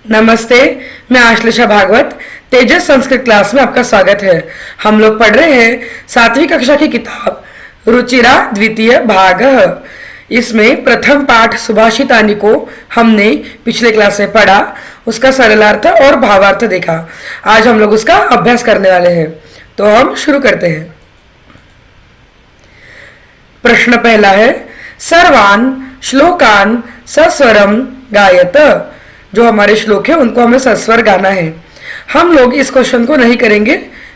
नमस्ते। मैं आश्लेषा भागवत तेजस संस्कृत क्लास में आपका स्वागत है। हम लोग पढ़ रहे हैं 7वीं कक्षा की किताब रुचिरा द्वितीय भाग। इसमें प्रथम पाठ सुभाषितानि को हमने पिछले क्लास में पढ़ा, उसका सरलार्थ और भावार्थ देखा। आज हम लोग उसका अभ्यास करने वाले हैं, तो हम शुरू करते हैं। प्रश्न पहला है, सर्वान श्लोकान सस्वरम गायत। जो हमारे श्लोक है उनको हमें सस्वर गाना है। हम लोग इस क्वेश्चन को नहीं करेंगे,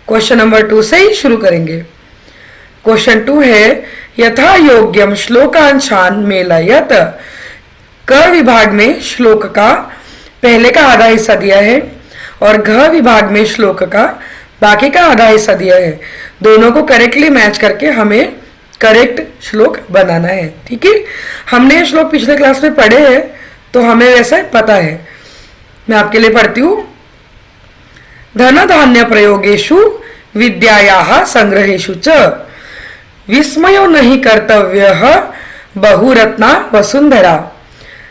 क्वेश्चन नंबर 2 से ही शुरू करेंगे। क्वेश्चन 2 है, यथा योग्यम श्लोकांशान मेलयत। क विभाग में श्लोक का पहले का आधा हिस्सा दिया है और घ विभाग में श्लोक का बाकी का आधा हिस्सा दिया है। दोनों को करेक्टली मैच करके हमें करेक्ट श्लोक बनाना है। ठीक है, हमने ये श्लोक पिछले क्लास में पढ़े हैं तो हमें वैसे पता है। मैं आपके लिए पढ़ती हूँ। धन धान्य प्रयोगेषु विद्यायाः संग्रहेषु च विस्मयो नहीं कर्तव्यः बहुरत्ना वसुंधरा।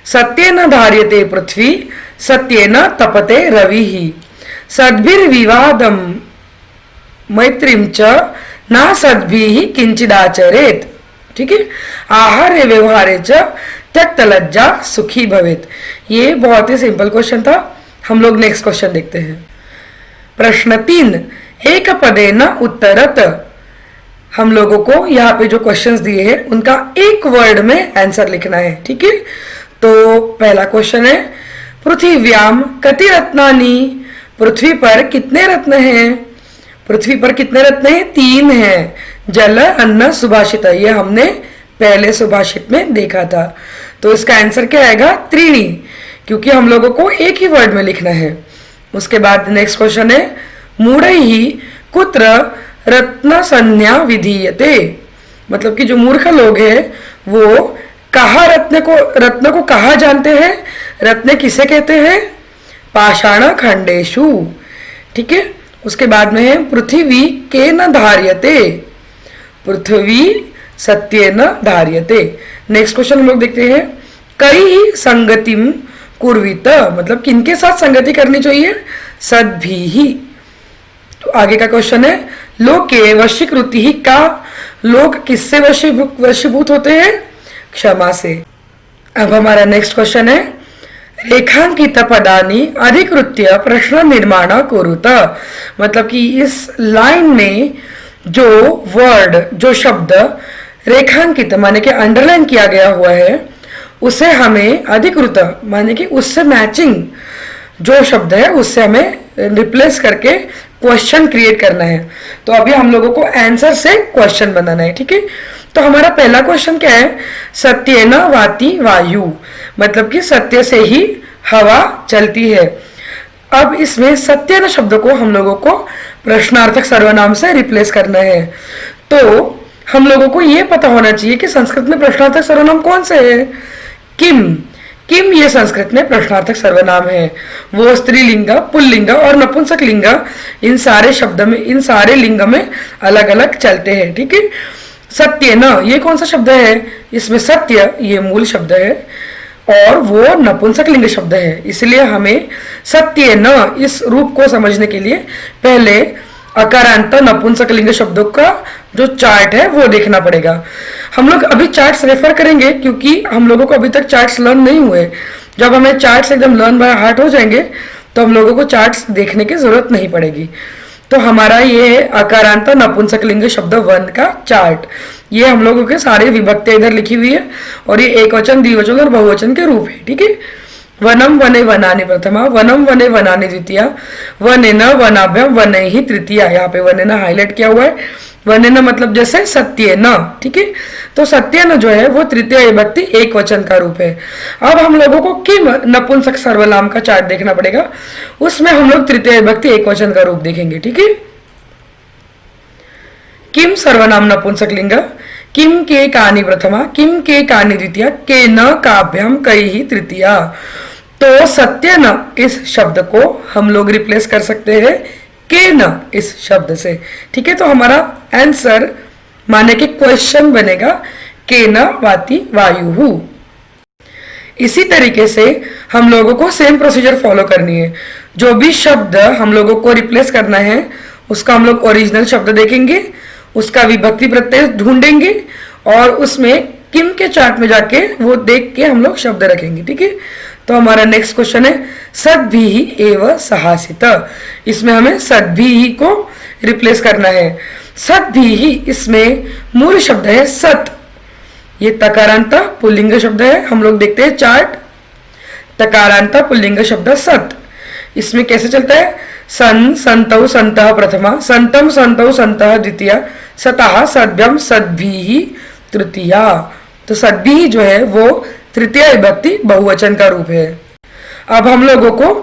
सत्येन धार्यते पृथ्वी सत्येन तपते रविः। सद्भिर्विवादं मैत्रीं च न सद्भिः किंचिदाचरेत्। ठीक है, आहारे व्यवहारे च त्यक्त लज्जा सुखी भवेत। ये बहुत ही सिंपल क्वेश्चन था। हम लोग नेक्स्ट क्वेश्चन देखते हैं। प्रश्न 3, एक पदे न उत्तरत। हम लोगों को यहाँ पे जो क्वेश्चंस दिए हैं उनका एक वर्ड में आंसर लिखना है। ठीक है, तो पहला क्वेश्चन है, पृथिव्याम कति रत्नानि। पृथ्वी पर कितने रत्न हैं? पृथ्वी पर कितने रत्न हैं? 3 हैं। जल अन्न सुभाषित। ये हमने पहले सुभाषित में देखा था। तो इसका आंसर क्या आएगा? त्रीणि, क्योंकि हम लोगों को एक ही वर्ड में लिखना है। उसके बाद नेक्स्ट क्वेश्चन है, मूढ़ैः कुत्र रत्न संज्ञा विधीयते। मतलब कि जो मूर्ख लोग हैं वो कहाँ रत्न को कहाँ जानते हैं? रत्न किसे कहते हैं? पाषाण खंडेषु। ठीक है, उसके बाद में है, पृथ्वी के न धार्यते। पृथ्वी सत्येन धार्यते। नेक्स्ट क्वेश्चन हम लोग देखते हैं, कई संगतिम कुर्वीत। मतलब किनके साथ संगति करनी चाहिए? सद्भिः। तो आगे का क्वेश्चन है, लोके वशीकृति ही का। लोग किससे वशीभूत होते हैं? क्षमा से। अब हमारा नेक्स्ट क्वेश्चन है, रेखांकित पदानि अधिकृत्य प्रश्न निर्माण कुरुत। मतलब कि इस लाइन में जो वर्ड, जो शब्द रेखांकित माने कि अंडरलाइन किया गया हुआ है उसे हमें अधिकृत माने कि उससे मैचिंग जो शब्द है उससे हमें रिप्लेस करके क्वेश्चन क्रिएट करना है। तो अभी हम लोगों को आंसर से क्वेश्चन बनाना है। ठीक है, तो हमारा पहला क्वेश्चन क्या है? सत्येन वाति वायु। मतलब कि सत्य से ही हवा चलती है। अब इसमें सत्येन शब्द को हम लोगों को प्रश्नार्थक सर्वनाम से रिप्लेस करना है। तो हम लोगों को यह पता होना चाहिए कि संस्कृत में प्रश्नार्थक सर्वनाम कौन से है? किम। किम ये संस्कृत में प्रश्नार्थक सर्वनाम है। वो स्त्रीलिंग, पुल्लिंग और नपुंसक लिंग, इन सारे शब्द में, इन सारे लिंग में अलग अलग चलते हैं। ठीक है, सत्य न ये कौन सा शब्द है? इसमें सत्य ये मूल शब्द है और वो नपुंसक लिंग शब्द है। इसलिए हमें सत्य न इस रूप को समझने के लिए पहले अकारांत नपुंसक लिंग शब्दों का जो चार्ट है वो देखना पड़ेगा। हम लोग अभी चार्ट्स रेफर करेंगे क्योंकि हम लोगों को अभी तक चार्ट्स लर्न नहीं हुए। जब हमें चार्ट्स एकदम लर्न बाय हार्ट हो जाएंगे तो हम लोगों को चार्ट्स देखने की जरूरत नहीं पड़ेगी। तो हमारा ये अकारांत नपुंसक लिंग शब्द वन का चार्ट, ये हम लोगों के सारे विभक्तियां इधर लिखी हुई है और ये एक वचन, द्विवचन और बहुवचन के रूप है। ठीक है, वनम वने वनानि प्रथमा, वनम वने वनानि द्वितीया, वनेन वनाभ्यम वनैहि तृतीया। यहाँ पे वनेन हाईलाइट किया हुआ है। वनेन मतलब जैसे सत्येन। ठीक है, तो सत्येन जो है वो तृतीय विभक्ति एक वचन का रूप है। अब हम लोगों को किम नपुंसक सर्वनाम का चार्ट देखना पड़ेगा, उसमें हम लोग तृतीय विभक्ति एक वचन का रूप देखेंगे। ठीक है, किम सर्वनाम नपुंसक लिंग, किम के कानि प्रथमा, किम के कानि द्वितीया, के न काभ्याम कई तृतीया। तो सत्य न इस शब्द को हम लोग रिप्लेस कर सकते हैं के न इस शब्द से। ठीक है, तो हमारा आंसर माने कि क्वेश्चन बनेगा के न वाति वायु। इसी तरीके से हम लोगों को सेम प्रोसीजर फॉलो करनी है। जो भी शब्द हम लोगों को रिप्लेस करना है उसका हम लोग ओरिजिनल शब्द देखेंगे, उसका विभक्ति प्रत्यय ढूंढेंगे और उसमें किम के चार्ट में जाके वो देख के हम लोग शब्द रखेंगे। ठीक है, तो हमारा नेक्स्ट क्वेश्चन है सद्भिः एव सहासित। इसमें हमें सद्भिः को रिप्लेस करना है। सद्भिः इसमें मूल शब्द है सत, ये तकारांत पुल्लिंग शब्द है। हम लोग देखते हैं चार्ट, तकारांत पुल्लिंग शब्द सत। इसमें कैसे चलता है, सन संतौ संतः प्रथमा, संतम संतौ संतः द्वितीया, सतः सद्भ्यम सद्भिः तृतीया। तो सद्भिः जो है वो तृतीय विभक्ति बहुवचन का रूप है। अब हम लोगों को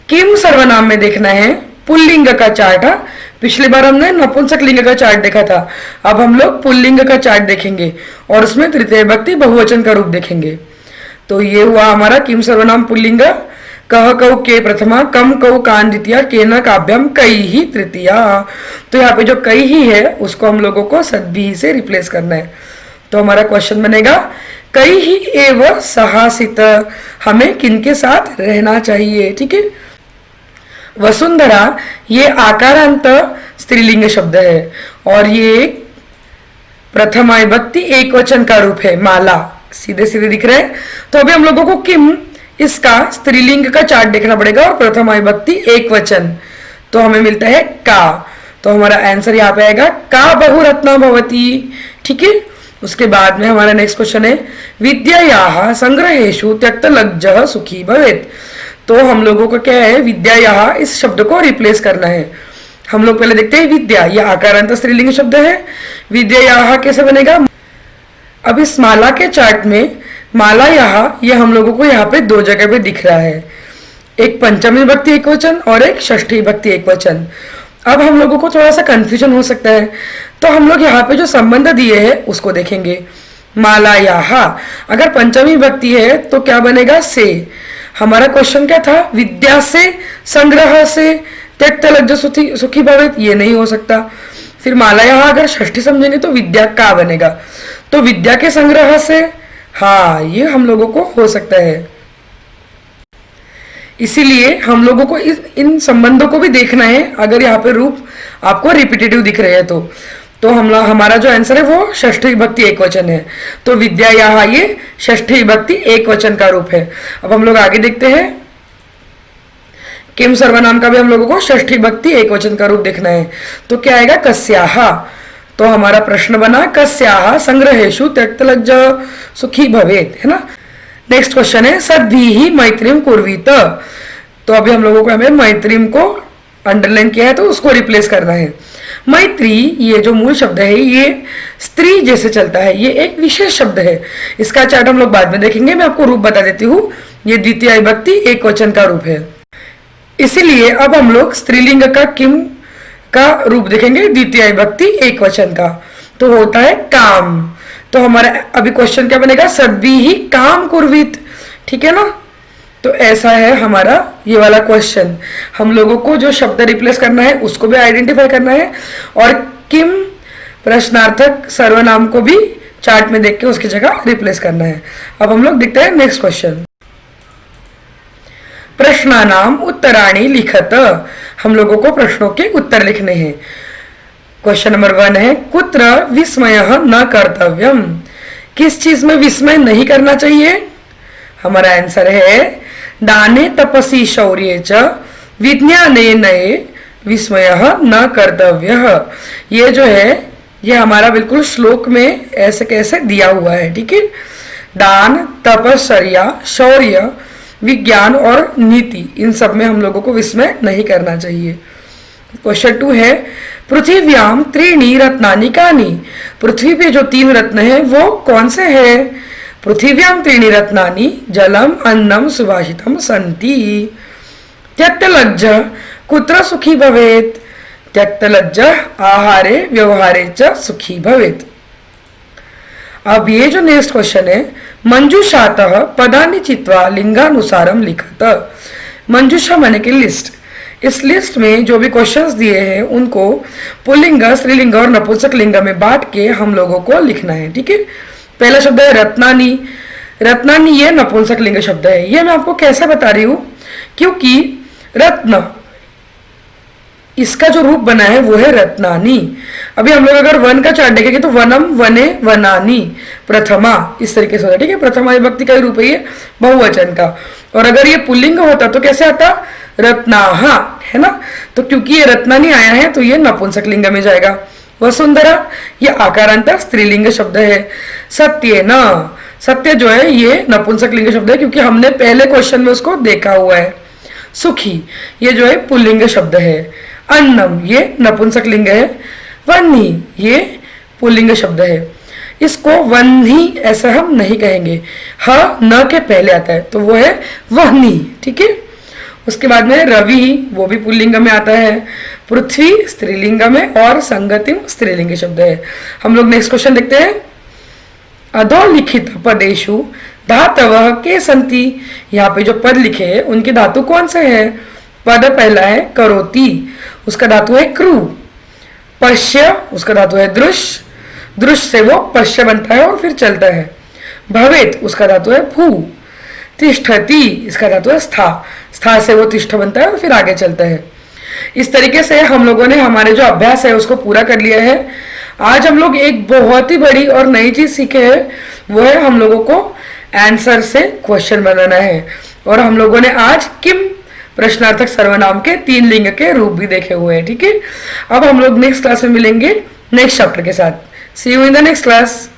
किम सर्वनाम में देखना है पुल्लिंग का चार्ट। पिछली बार हमने नपुंसक लिंग का चार्ट देखा था, अब हम लोग पुल्लिंग का चार्ट देखेंगे और उसमें तृतीय विभक्ति बहुवचन का रूप देखेंगे। तो ये हुआ हमारा किम सर्वनाम पुल्लिंग। कह कौ के प्रथमा, कम कौ कान द्वितीया, केन काव्यम कई ही तृतीया। तो यहाँ पे जो कई ही है उसको हम लोगों को सद्भिः से रिप्लेस करना है। तो हमारा क्वेश्चन बनेगा कई ही एव सहासित, हमें किनके साथ रहना चाहिए। ठीक है, वसुंधरा ये आकारांत स्त्रीलिंग शब्द है और ये प्रथमा विभक्ति एक वचन का रूप है, माला, सीधे सीधे दिख रहे हैं। तो अभी हम लोगों को किम इसका स्त्रीलिंग का चार्ट देखना पड़ेगा और प्रथमा विभक्ति एक वचन, तो हमें मिलता है का। तो हमारा आंसर यहाँ पे आएगा का बहुरत्ना भवती। ठीक है, उसके बाद में हमारा नेक्स्ट क्वेश्चन है विद्यायाः संग्रहेषु त्यक्तलज्जः सुखी भवेत्। तो हम लोगों को क्या है, विद्यायाः इस शब्द को रिप्लेस करना है। हम लोग पहले देखते हैं विद्या, यह आकारांत स्त्रीलिंग शब्द है। विद्यायाः कैसे बनेगा, अब इस माला के चार्ट में माला यहाँ, ये हम लोगों को यहाँ पे दो जगह पे दिख रहा है, एक पंचमी विभक्ति एक वचन और एक षष्ठी विभक्ति एक वचन। अब हम लोगों को थोड़ा सा कंफ्यूजन हो सकता है, तो हम लोग यहाँ पे जो संबंध दिए हैं उसको देखेंगे। माला यहाँ अगर पंचमी विभक्ति है तो क्या बनेगा, से। हमारा क्वेश्चन क्या था, विद्या से, संग्रह से, त्यक्तलज्ज सुखी भवेत्, ये नहीं हो सकता। फिर माला यहाँ अगर षष्ठी समझेंगे तो विद्या का बनेगा, तो विद्या के संग्रह से, हाँ ये हम लोगों को हो सकता है। इसीलिए हम लोगों को इन संबंधों को भी देखना है। अगर यहाँ पे रूप आपको रिपीटेटिव दिख रहे हैं तो हमारा जो आंसर है वो षष्ठी विभक्ति एक वचन है। तो विद्या यहाँ ये षष्ठी विभक्ति एक वचन का रूप है। अब हम लोग आगे देखते हैं, किम सर्वनाम का भी हम लोगों को षष्ठी विभक्ति एक वचन का रूप देखना है। तो क्या आएगा, कस्याः। तो हमारा प्रश्न बना कस्याः संग्रहेषु त्यक्तलज्ज सुखी भवेत्, है ना। नेक्स्ट क्वेश्चन है सद्भिः मैत्रीं कुर्वीत। तो अभी हम लोगों को हमें मैत्रीं को अंडरलाइन किया है तो उसको रिप्लेस करना है। मैत्री ये जो मूल शब्द है ये स्त्री जैसे चलता है, ये एक विशेष शब्द है। इसका चार्ट हम लोग बाद में देखेंगे, मैं आपको रूप बता देती हूँ। ये द्वितीय विभक्ति एक वचन का रूप है, इसीलिए अब हम लोग स्त्रीलिंग का किम का रूप देखेंगे द्वितीय विभक्ति एक वचन का, तो होता है काम। तो हमारा अभी क्वेश्चन क्या बनेगा, सद्भिः काम कुर्वीत। ठीक है ना, तो ऐसा है हमारा ये वाला क्वेश्चन। हम लोगों को जो शब्द रिप्लेस करना है उसको भी आइडेंटिफाई करना है और किम प्रश्नार्थक सर्वनाम को भी चार्ट में देख के उसकी जगह रिप्लेस करना है। अब हम लोग देखते हैं नेक्स्ट क्वेश्चन। प्रश्नानाम उत्तराणि लिखत। हम लोगों को प्रश्नों के उत्तर लिखने हैं। क्वेश्चन नंबर 1 है कुत्र विस्मयः न कर्तव्यम। किस चीज में विस्मय नहीं करना चाहिए। हमारा आंसर है दाने तपसी शौर्ये च विज्ञाने नये विस्मयः न कर्तव्यः। ये जो है ये हमारा बिल्कुल श्लोक में ऐसे कैसे दिया हुआ है। ठीक है, दान, तपश्चर्या, शौर्य, विज्ञान और नीति, इन सब में हम लोगों को विस्मय नहीं करना चाहिए। क्वेश्चन 2 है पृथिव्याम त्रीणि रत्नानि कानि। पृथ्वी पे जो 3 रत्न है वो कौन से हैं। पृथिव्याम त्रीणि रत्नानि जलम अन्नम सुभाषितम सन्ति। त्यक्तलज्ज कुत्र सुखी भवेत्। त्यक्तलज्ज आहारे व्यवहारे च सुखी भवेत्। अब ये जो नेक्स्ट क्वेश्चन है मंजूषातः पदानि चित्वा लिंगानुसारम लिखत। मंजूषा माने की लिस्ट। इस लिस्ट में जो भी क्वेश्चंस दिए हैं उनको पुल्लिंग, स्त्रीलिंग और नपुंसक लिंग में बांट के हम लोगों को लिखना है। ठीक है, पहला शब्द है रत्नानी। रत्नानी ये नपुंसकलिंग शब्द है। ये मैं आपको कैसे बता रही हूं, क्योंकि रत्न इसका जो रूप बना है वो है रत्नानी। अभी हम लोग अगर वन का चार्ट देखेंगे तो वनम वने वनानी प्रथमा इस तरीके से होता है, ठीक है। प्रथमा विभक्ति का ही रूप है ये, बहुवचन का। और अगर ये पुल्लिंग होता तो कैसे आता, रत्नाहा, है ना। तो क्योंकि ये रत्नानी आया है तो ये नपुंसकलिंग में जाएगा। वसुंधरा ये आकारांत स्त्रीलिंग शब्द है। सत्य न, सत्य जो है ये नपुंसकलिंग शब्द है, क्योंकि हमने पहले क्वेश्चन में उसको देखा हुआ है। सुखी ये जो है पुल्लिंग शब्द है। अन्नम ये नपुंसकलिंग है। वन्ही ये पुल्लिंग शब्द है। इसको वन्ही ऐसा हम नहीं कहेंगे, ह न के पहले आता है तो वो है वहनी, ठीक है। उसके बाद में रवि वो भी पुल्लिंग में आता है। पृथ्वी स्त्रीलिंग में और संगतिम स्त्रीलिंग शब्द है। हम लोग नेक्स्ट क्वेश्चन देखते हैं। अधोलिखित पदेशु धातवः के संति, यहाँ पे जो पद लिखे हैं उनके धातु कौन से हैं। पद पहला है करोति, उसका धातु है क्रू। पश्य उसका धातु है दृश्य, दृश्य से वो पश्य बनता है और फिर चलता है। भवेत उसका धातु है भू। तिष्ठति इसका धातु है स्था, स्था से वो तिष्ठ बनता है और फिर आगे चलता है। इस तरीके से हम लोगों ने हमारे जो अभ्यास है उसको पूरा कर लिया है। आज हम लोग एक बहुत ही बड़ी और नई चीज सीखे हैं, वो है हम लोगों को आंसर से क्वेश्चन बनाना है। और हम लोगों ने आज किम प्रश्नार्थक सर्वनाम के 3 लिंग के रूप भी देखे हुए हैं, ठीक है। अब हम लोग नेक्स्ट क्लास में मिलेंगे नेक्स्ट चैप्टर के साथ। See you in the next class.